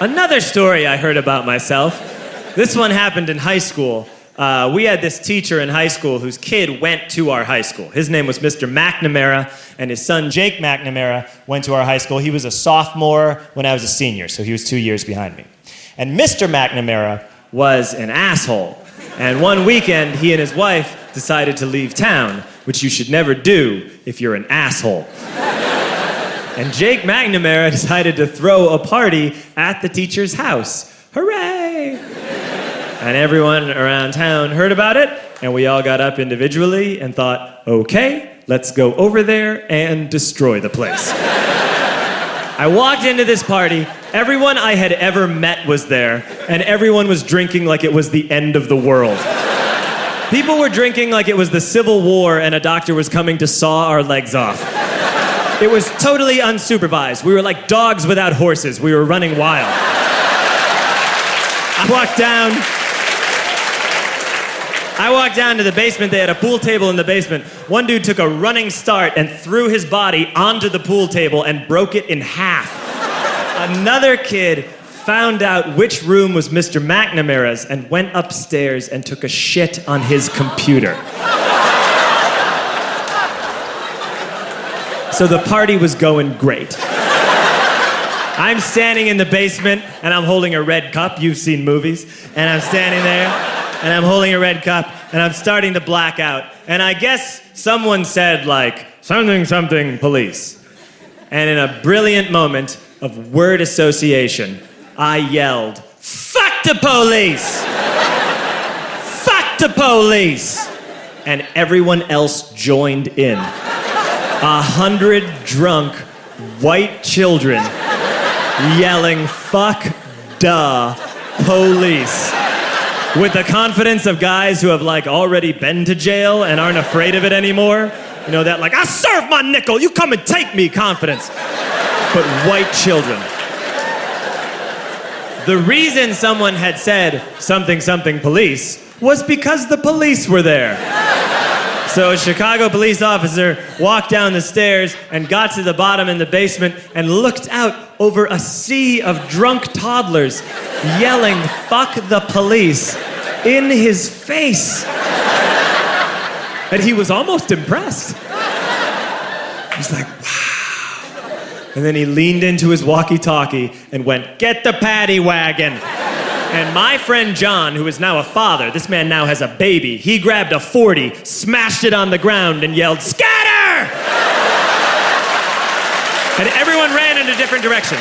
Another story I heard about myself. This one happened in high school. We had this teacher in high school whose kid went to our high school. His name was Mr. McNamara, and his son Jake McNamara went to our high school. He was a sophomore when I was a senior, so he was 2 years behind me. And Mr. McNamara was an asshole. And one weekend, he and his wife decided to leave town, which you should never do if you're an asshole. And Jake McNamara decided to throw a party at the teacher's house. Hooray! And everyone around town heard about it, and we all got up individually and thought, okay, let's go over there and destroy the place. I walked into this party, everyone I had ever met was there, and everyone was drinking like it was the end of the world. People were drinking like it was the Civil War and a doctor was coming to saw our legs off. It was totally unsupervised. We were like dogs without horses. We were running wild. I walked down to the basement. They had a pool table in the basement. One dude took a running start and threw his body onto the pool table and broke it in half. Another kid found out which room was Mr. McNamara's and went upstairs and took a shit on his computer. So the party was going great. I'm standing in the basement and I'm holding a red cup. You've seen movies. And I'm standing there and I'm holding a red cup and I'm starting to black out. And I guess someone said like, something, something, police. And in a brilliant moment of word association, I yelled, fuck the police! Fuck the police! And everyone else joined in. 100 drunk white children yelling, fuck the police. With the confidence of guys who have like already been to jail and aren't afraid of it anymore. You know, that like, I serve my nickel, you come and take me confidence. But white children. The reason someone had said something, something, police was because the police were there. So a Chicago police officer walked down the stairs and got to the bottom in the basement and looked out over a sea of drunk toddlers yelling, fuck the police, in his face. And he was almost impressed. He was like, wow. And then he leaned into his walkie-talkie and went, get the paddy wagon. And my friend John, who is now a father, this man now has a baby, he grabbed a 40, smashed it on the ground, and yelled, scatter! And everyone ran in a different direction.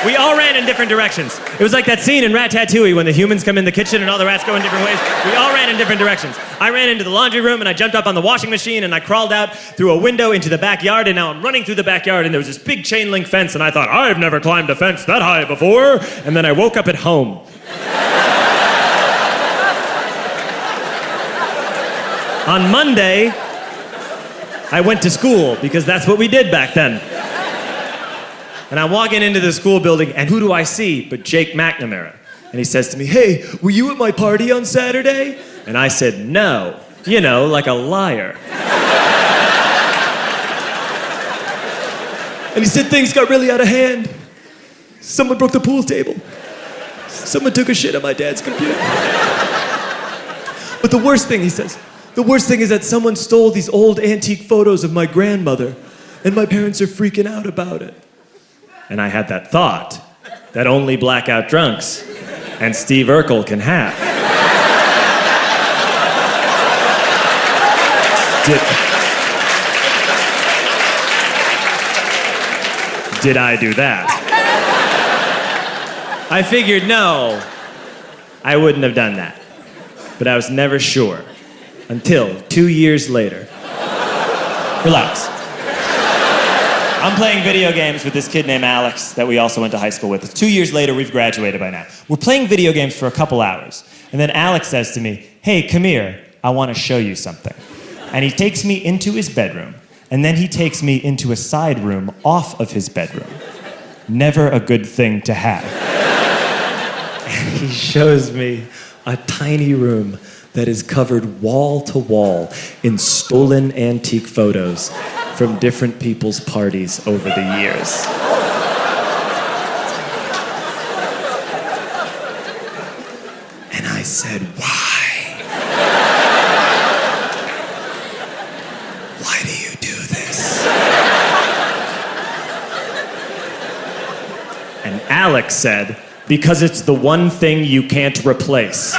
We all ran in different directions. It was like that scene in Ratatouille when the humans come in the kitchen and all the rats go in different ways. We all ran in different directions. I ran into the laundry room and I jumped up on the washing machine and I crawled out through a window into the backyard, and now I'm running through the backyard and there was this big chain link fence and I thought, I've never climbed a fence that high before. And then I woke up at home. On Monday, I went to school because that's what we did back then. And I'm walking into the school building, and who do I see but Jake McNamara? And he says to me, hey, were you at my party on Saturday? And I said, no. You know, like a liar. And he said things got really out of hand. Someone broke the pool table. Someone took a shit on my dad's computer. But the worst thing, he says, the worst thing is that someone stole these old antique photos of my grandmother, and my parents are freaking out about it. And I had that thought that only blackout drunks and Steve Urkel can have. Did I do that? I figured, no, I wouldn't have done that. But I was never sure until 2 years later. Relax. I'm playing video games with this kid named Alex that we also went to high school with. 2 years later, we've graduated by now. We're playing video games for a couple hours. And then Alex says to me, hey, come here, I want to show you something. And he takes me into his bedroom, and then he takes me into a side room off of his bedroom. Never a good thing to have. And he shows me a tiny room that is covered wall to wall in stolen antique photos from different people's parties over the years. said, "Why? Why do you do this?" And Alex said, "Because it's the one thing you can't replace."